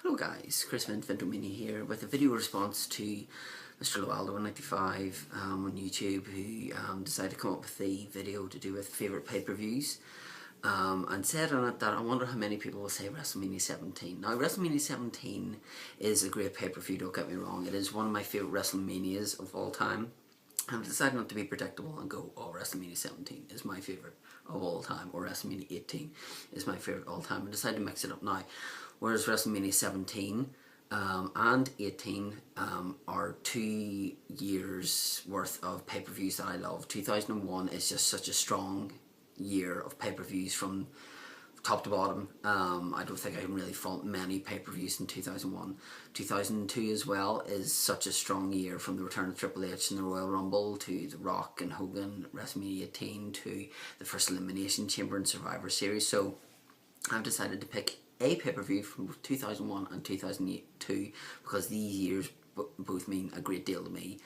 Hello guys, Chris Vintomini here with a video response to Mr. Loaldo195 on YouTube, who decided to come up with the video to do with favourite pay-per-views, and said on it that I wonder how many people will say Wrestlemania 17. Now, Wrestlemania 17 is a great pay-per-view, don't get me wrong. It is one of my favourite Wrestlemanias of all time. I've decided not to be predictable and go, oh, Wrestlemania 17 is my favourite of all time, or Wrestlemania 18 is my favourite of all time. I decided to mix it up now. Whereas Wrestlemania 17 and 18 are 2 years worth of pay-per-views that I love. 2001 is just such a strong year of pay-per-views from top to bottom. I don't think I can really fault many pay-per-views in 2001. 2002 as well is such a strong year, from the return of Triple H in the Royal Rumble to The Rock and Hogan, WrestleMania 18 to the first Elimination Chamber and Survivor Series. So I've decided to pick a pay-per-view from 2001 and 2002 because these years both mean a great deal to me.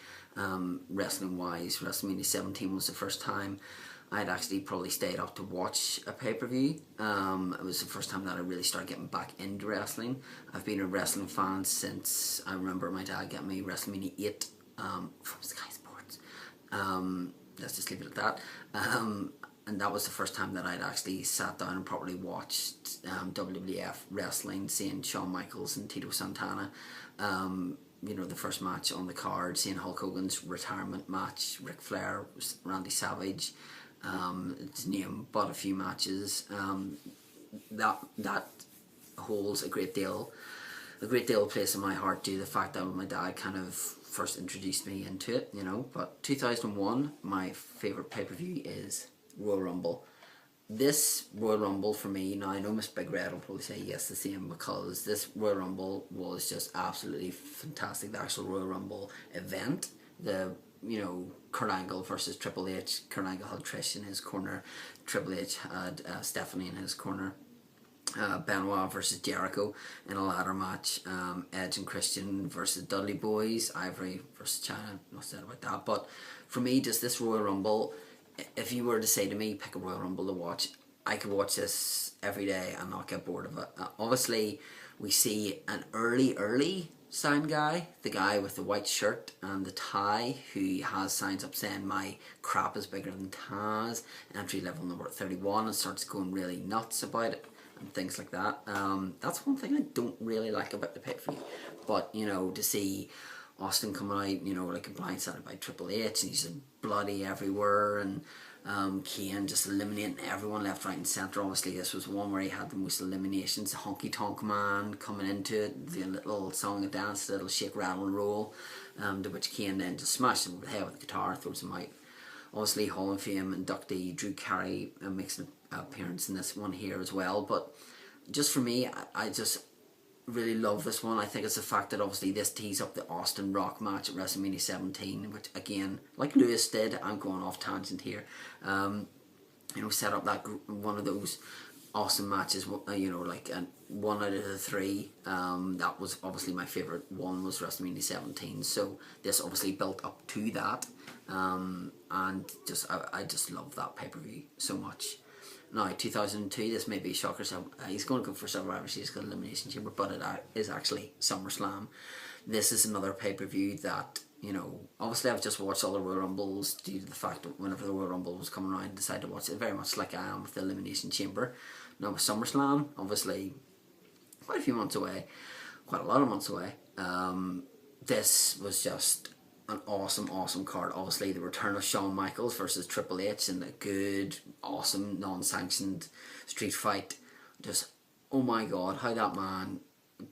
Wrestling wise, WrestleMania 17 was the first time I'd actually probably stayed up to watch a pay-per-view. It was the first time that I really started getting back into wrestling. I've been a wrestling fan since I remember my dad getting me WrestleMania 8 from Sky Sports. Let's just leave it at that. And that was the first time that I'd actually sat down and properly watched WWF wrestling, seeing Shawn Michaels and Tito Santana. You know, the first match on the card, seeing Hulk Hogan's retirement match, Ric Flair, Randy Savage, to name but a few matches. That holds a great deal of place in my heart due to the fact that my dad kind of first introduced me into it, you know. But 2001, my favourite pay-per-view is Royal Rumble. This Royal Rumble for me, now I know Miss Big Red will probably say yes the same, because this Royal Rumble was just absolutely fantastic. The actual Royal Rumble event, Kurt Angle versus Triple H. Kurt Angle had Trish in his corner, Triple H had Stephanie in his corner. Benoit versus Jericho in a ladder match, Edge and Christian versus Dudley Boys, Ivory versus China, not said about that. But for me, just this Royal Rumble, if you were to say to me, pick a Royal Rumble to watch, I could watch this every day and not get bored of it. Obviously, we see an early sign guy, the guy with the white shirt and the tie, who has signs up saying my crap is bigger than Taz, entry level number 31, and starts going really nuts about it and things like that. That's one thing I don't really like about the pay-per-view. But, you know, to see Austin coming out, you know, like blindsided by Triple H, and he's bloody everywhere, and Kane just eliminating everyone left, right and centre. Obviously this was one where he had the most eliminations. The Honky Tonk Man coming into it, the little song and dance, the little shake, rattle and roll, to which Kane then just smashed him over the head with the guitar, throws him out. Obviously Hall of Fame inductee Drew Carey makes an appearance in this one here as well. But just for me, I just really love this one. I think it's the fact that obviously this tees up the Austin Rock match at WrestleMania 17, which again, like Lewis did, I'm going off tangent here, you know, set up that one of those awesome matches, you know, like one out of the three. That was obviously my favourite one, was WrestleMania 17, so this obviously built up to that, and just I just love that pay-per-view so much. Now, 2002, this may be a shocker, so he's going to go for Survivor Series because Elimination Chamber, but it is actually SummerSlam. This is another pay-per-view that, you know, obviously I've just watched all the Royal Rumbles due to the fact that whenever the Royal Rumble was coming around, I decided to watch it, very much like I am with the Elimination Chamber. Now with SummerSlam, obviously quite a few months away, quite a lot of months away, this was just an awesome card. Obviously the return of Shawn Michaels versus Triple H in a good, awesome, non-sanctioned street fight. Just, oh my god, how that man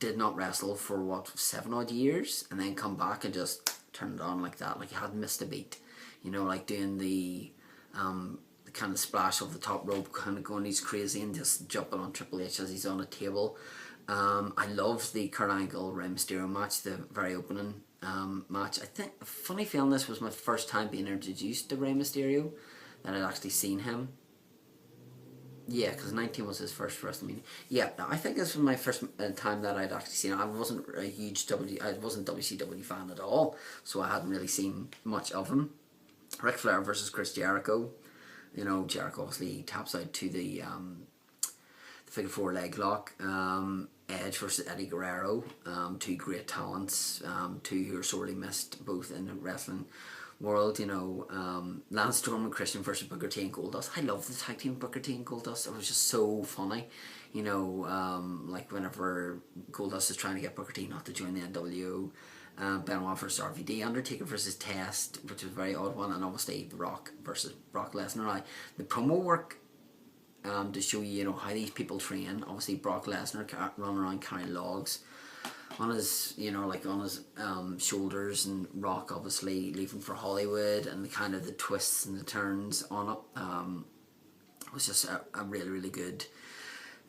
did not wrestle for what, 7 odd years, and then come back and just turn it on like that, like he hadn't missed a beat. You know, like doing the kind of splash off the top rope, kind of going he's crazy and just jumping on Triple H as he's on a table. I loved the Kurt Angle Rey Mysterio match, the very opening match. I think, funny feeling, this was my first time being introduced to Rey Mysterio, that I'd actually seen him. Yeah, because 19 was his first WrestleMania. Yeah, I think this was my first time that I'd actually seen him. I wasn't a huge WCW fan at all, so I hadn't really seen much of him. Ric Flair versus Chris Jericho. You know, Jericho obviously taps out to the figure 4 leg lock. Edge versus Eddie Guerrero, two great talents, two who are sorely missed both in the wrestling world. You know, Lance Storm and Christian versus Booker T and Goldust. I love the tag team Booker T and Goldust. It was just so funny. You know, like whenever Goldust is trying to get Booker T not to join the NWO. Benoit versus RVD, Undertaker versus Test, which was a very odd one, and obviously The Rock versus Brock Lesnar. Now, the promo work to show you, you know, how these people train. Obviously, Brock Lesnar running around carrying logs on his, you know, like on his shoulders, and Rock obviously leaving for Hollywood, and the kind of the twists and the turns on it was just a really, really good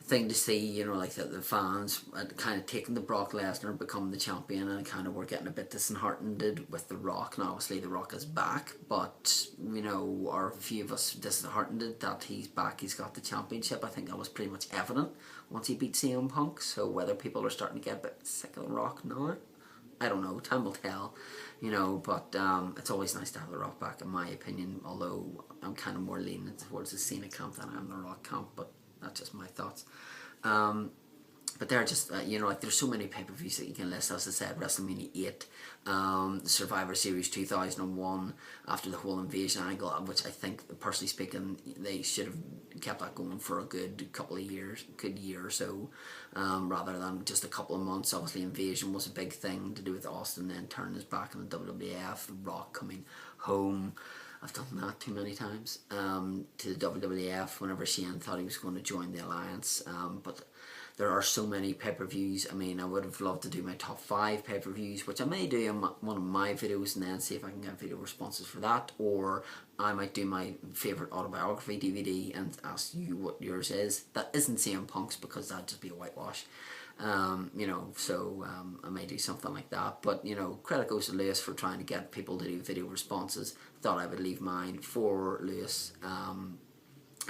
thing to see. You know, like that the fans had kind of taken the Brock Lesnar, become the champion, and kind of were getting a bit disheartened with The Rock. Now obviously The Rock is back, but you know, are a few of us disheartened that he's back, he's got the championship. I think that was pretty much evident once he beat CM Punk. So whether people are starting to get a bit sick of The Rock now, I don't know, time will tell, you know, but it's always nice to have The Rock back, in my opinion, although I'm kind of more leaning towards the Cena camp than I am The Rock camp, but that's just my thoughts. But they're just, you know, like there's so many pay-per-views that you can list. As I said, WrestleMania 8, the Survivor Series 2001, after the whole invasion angle, which I think, personally speaking, they should have kept that going for a good couple of years, good year or so, rather than just a couple of months. Obviously, invasion was a big thing to do with Austin, then turning his back on the WWF, The Rock coming home. I've done that too many times, to the WWF whenever Shane thought he was going to join the Alliance, but there are so many pay-per-views. I mean, I would have loved to do my top 5 pay-per-views, which I may do in one of my videos and then see if I can get video responses for that, or I might do my favourite autobiography DVD and ask you what yours is. That isn't CM Punk's, because that'd just be a whitewash. You know, so I may do something like that. But, you know, credit goes to Lewis for trying to get people to do video responses. Thought I would leave mine for Lewis.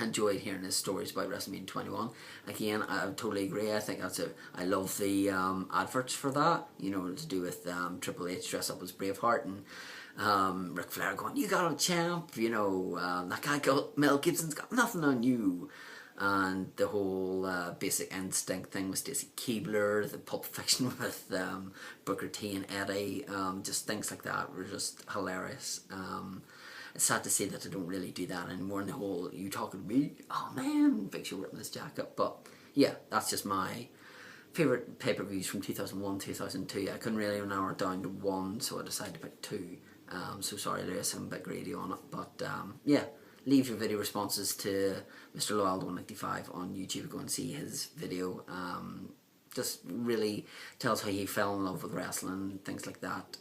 Enjoyed hearing his stories about WrestleMania 21. Again, I totally agree. I think I love the adverts for that, you know, to do with Triple H dress up as Braveheart, and Ric Flair going, "You got a champ," you know, that guy Mel Gibson's got nothing on you. And the whole Basic Instinct thing with Stacy Keibler, the Pulp Fiction with Booker T and Eddie, just things like that were just hilarious. It's sad to say that they don't really do that anymore, and the whole "you talking to me, oh man," Big Show ripping his jacket. But yeah, that's just my favourite pay-per-views from 2001, 2002. I couldn't really narrow it down to one, so I decided to pick 2. So sorry Lewis, I'm a bit greedy on it, but yeah, leave your video responses to Mr. Loaldo195 on YouTube. Go and see his video. Just really tells how he fell in love with wrestling, things like that.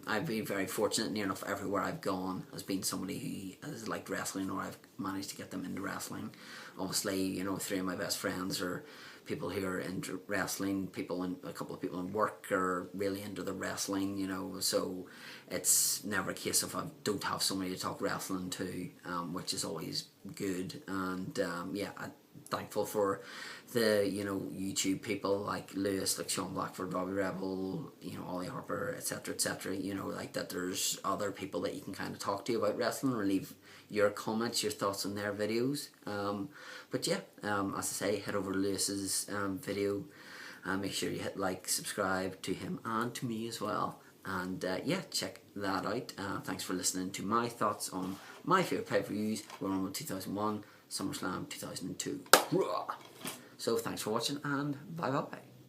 I've been very fortunate. Near enough everywhere I've gone has been somebody who has liked wrestling, or I've managed to get them into wrestling. Obviously, you know, 3 of my best friends are people who are into wrestling. A couple of people in work are really into the wrestling, you know, so it's never a case of I don't have somebody to talk wrestling to, which is always good. And yeah, I'm thankful for the, you know, YouTube people like Lewis, like Sean Blackford, Robbie Rebel, you know, Ollie Harper, etc., you know, like that there's other people that you can kind of talk to about wrestling, or leave your comments, your thoughts on their videos. But yeah, as I say, head over to Lewis's video, make sure you hit like, subscribe to him and to me as well, and yeah, check that out. Thanks for listening to my thoughts on my favourite pay-per-views. We're on with 2001, SummerSlam 2002. So thanks for watching, and bye bye.